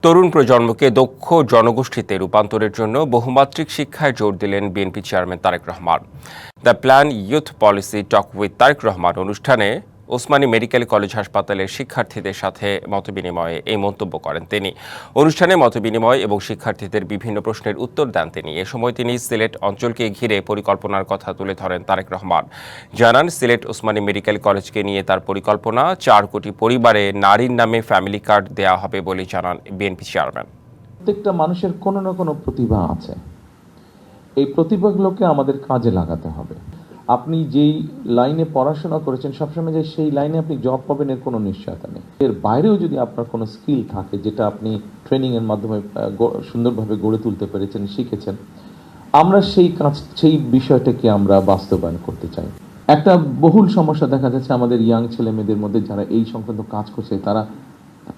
তরুণ প্রজন্মকে দক্ষ জনগোষ্ঠীতে রূপান্তরের জন্য বহুমাত্রিক শিক্ষায় জোর দিলেন BNP chairman Tarique Rahman. The plan youth policy talk with Tarique Rahman অনুষ্ঠানে ওসমানী মেডিকেল কলেজ হাসপাতালের শিক্ষার্থীদের সাথে মতবিনিময়ে এই মন্তব্য করেন তিনি। অনুষ্ঠানে মতবিনিময় এবং শিক্ষার্থীদের বিভিন্ন প্রশ্নের উত্তর দেন তিনি। এ সময় তিনি সিলেট অঞ্চলকে ঘিরে পরিকল্পনার কথা তুলে ধরেন তারেক রহমান। জানান, সিলেট ওসমানী মেডিকেল কলেজকে নিয়ে তার পরিকল্পনা, 4 কোটি পরিবারে নারীর নামে ফ্যামিলি কার্ড দেওয়া হবে বলে জানান বিএনপি চেয়ারম্যান। প্রত্যেকটা মানুষের কোনো না কোনো প্রতিভা আছে, এই প্রতিভাগুলোকে আমাদের কাজে লাগাতে হবে। আপনি যেই লাইনে পড়াশোনা করেছেন সবসময় যে সেই লাইনে আপনি জব পাবেন এর কোনো নিশ্চয়তা নেই। এর বাইরেও যদি আপনার কোনো স্কিল থাকে যেটা আপনি ট্রেনিংয়ের মাধ্যমে সুন্দরভাবে গড়ে তুলতে পেরেছেন, শিখেছেন, আমরা সেই বিষয়টাকে আমরা বাস্তবায়ন করতে চাই। একটা বহুল সমস্যা দেখা যাচ্ছে আমাদের ইয়াং ছেলে মেয়েদের মধ্যে যারা এই সংক্রান্ত কাজ করছে তারা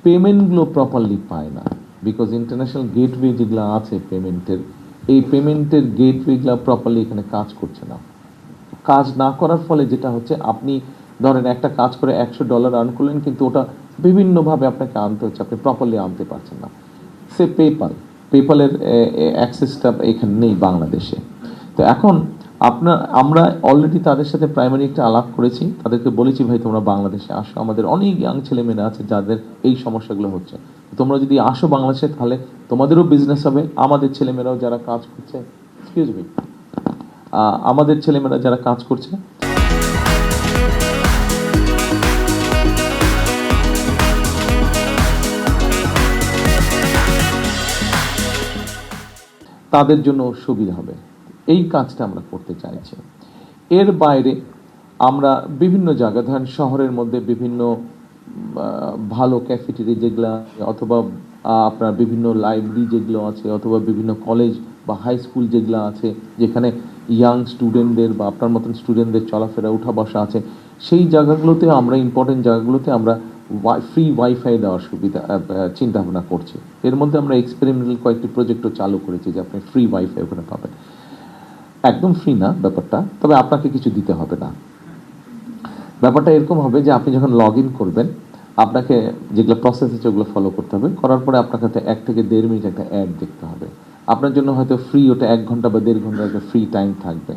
পেমেন্টগুলো প্রপারলি পায় না, বিকজ ইন্টারন্যাশনাল গেটওয়ে যেগুলো আছে পেমেন্টের, এই পেমেন্টের গেটওয়েগুলো প্রপারলি এখানে কাজ করছে না। কাজ না করার ফলে যেটা হচ্ছে, আপনি ধরেন একটা কাজ করে $100 আর্ন করলেন, কিন্তু ওটা বিভিন্নভাবে আপনাকে আনতে হচ্ছে, আপনি প্রপারলি আনতে পারছেন না। সে পেপালের অ্যাক্সেসটা এখানে নেই বাংলাদেশে। তো এখন আমরা অলরেডি তাদের সাথে প্রাইমারি একটা আলাপ করেছি, তাদেরকে বলেছি ভাই তোমরা বাংলাদেশে আসো, আমাদের অনেক ইয়াং ছেলেমেয়েরা আছে যাদের এই সমস্যাগুলো হচ্ছে, তোমরা যদি আসো বাংলাদেশে তাহলে তোমাদেরও বিজনেস হবে, আমাদের ছেলেমেয়েরাও যারা কাজ করছে, আমাদের ছেলেমেয়েরা যারা কাজ করছে তাদের জন্য সুবিধা হবে। এই কাজটা আমরা করতে চাইছি। এর বাইরে আমরা বিভিন্ন জায়গা, ধরেন শহরের মধ্যে বিভিন্ন ভালো ক্যাফেটেরিয়া যেগুলো, অথবা আপনার বিভিন্ন লাইব্রেরি যেগুলো আছে, অথবা বিভিন্ন কলেজ বা হাই স্কুল যেগুলো আছে যেখানে ইয়াং স্টুডেন্টদের বা আপনার মতন স্টুডেন্টদের চলাফেরা উঠা বসা আছে, সেই জায়গাগুলোতে আমরা ইম্পর্টেন্ট জায়গাগুলোতে আমরা ফ্রি ওয়াইফাই দেওয়ার সুবিধা চিন্তা ভাবনা করছি। এর মধ্যে আমরা এক্সপেরিমেন্টাল কয়েকটি প্রজেক্টও চালু করেছি যে আপনি ফ্রি ওয়াইফাই ওখানে পাবেন। একদম ফ্রি না ব্যাপারটা, তবে আপনাকে কিছু দিতে হবে না। ব্যাপারটা এরকম হবে যে আপনি যখন লগ ইন করবেন, আপনাকে যেগুলো প্রসেস আছে ওগুলো ফলো করতে হবে। করার পরে আপনার কাছে 1 থেকে 1.5 মিনিট একটা অ্যাড দেখতে হবে। আপনার জন্য হয়তো ফ্রি ওটা 1 ঘন্টা বা 1.5 ঘন্টা একটা ফ্রি টাইম থাকবে।